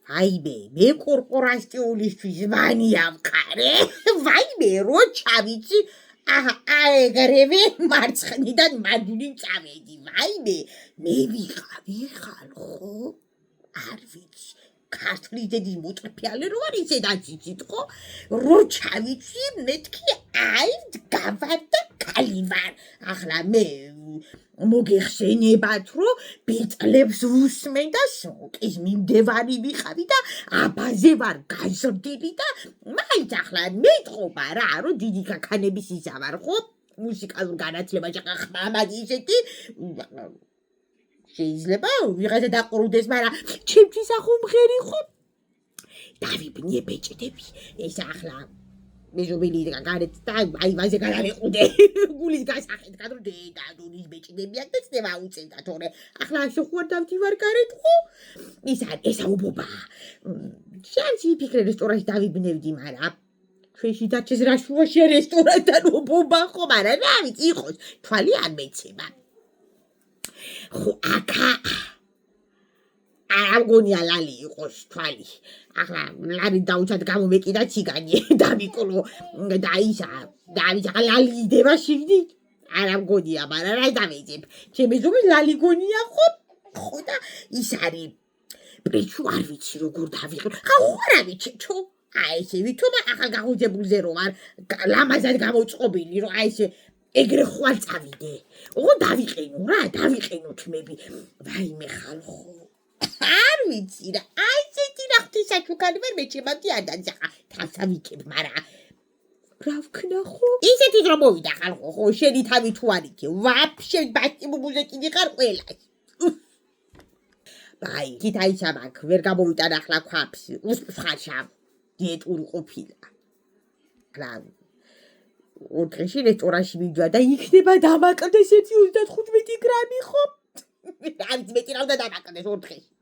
ვაიმე, მე კორპორაციულისთვის ვანია მყარე. ვაიმე, რო ჩავიცი, აეგრევე მარცხნიდან მადლი წავედი. ვაიმე, მე ვიყავი ხალხო. არ ვიცი. ქართლის დედის მოტრფიალე რო არის ზედაც იცით ხო? რო ჩავიცი, მეთქი აი გავარ და კალი ვარ. ახლა მე მოგეხსენებათ, რომ ბეწლებს ვუსმენ და სოკის მიმდევარი ვიყავი და აბაზე ვარ გაზრდილი და მაინც ახლა მეტყობა რა, რომ დიდი ქაქანების ისა ვარ ხო? მუსიკალურ განათლებაში ხმამადი ისეთი შეიძლება ვიღაცა დაყრუდეს, მაგრამ ჩემთვის ახუმღერი ხო? დავიბნიე ბეჭდები, ეს ახლა მეზობელი გარეთ და აი ვაზე გადავიყუდე გულის გასახეთ გადრო დედა დუნის ბეჭდებიან და ცდება უწევდა თორე ახლა შეხوار დავდივარ გარეთ ხო? ისა უბობა შანსი ფიქრე რესტორანში დავიბნევდი, მაგრამ ჩვენში დაჩეს რა შუაში რესტორანთან უბობა ხო, მაგრამ რა ვიცი იყოს თვალი არ მეცემა ხო აკა არ მგონია ლალი იყოს თვალი. ახლა ლალი დაუჩად გამომეკიდა ციგანი დავიკოლო და ისა დავიცა ლალი იდება შიგნით. არ მგონია, მაგრამ რა დავეძებ. ჩემი ზომი ლალი გონია ხო? ხო და ის არის პრეჩუ არ ვიცი როგორ დავიყო. ხა უყრავი ჩო. აი ესე ვითომ ახალ გაღუძებულზე რომ არ ლამაზად გამოწყობილი რომ აი ესე ეგრე ხვალ წავიდე. ო დავიყენო რა, დავიყენო თმები. ვაიმე ხალხო. არ ვიცი რა, აი ზეთი რა ღვთისაჩუქარი ვერ მეჩემადი ადანს ახლა თავს ავიქებ, მაგრამ რა ვქნა ხო? ისეთი დრო მოვიდა ხალხო, ხო შენი თავი თუ არ იქე, ვაფშე ბატიმუბუზე კიდე ხარ ყველას. ბაი, თითაისა მაგ ვერ გამოვიტან ახლა ქვაფს, უსფხაშავ დიეტური ყოფილა. რა ოთხში რესტორანში მივიდა და იქნება დამაკდეს 35 გრამი ხო? არ ვიცი მეტი რა უნდა დამაკდეს ოთხში.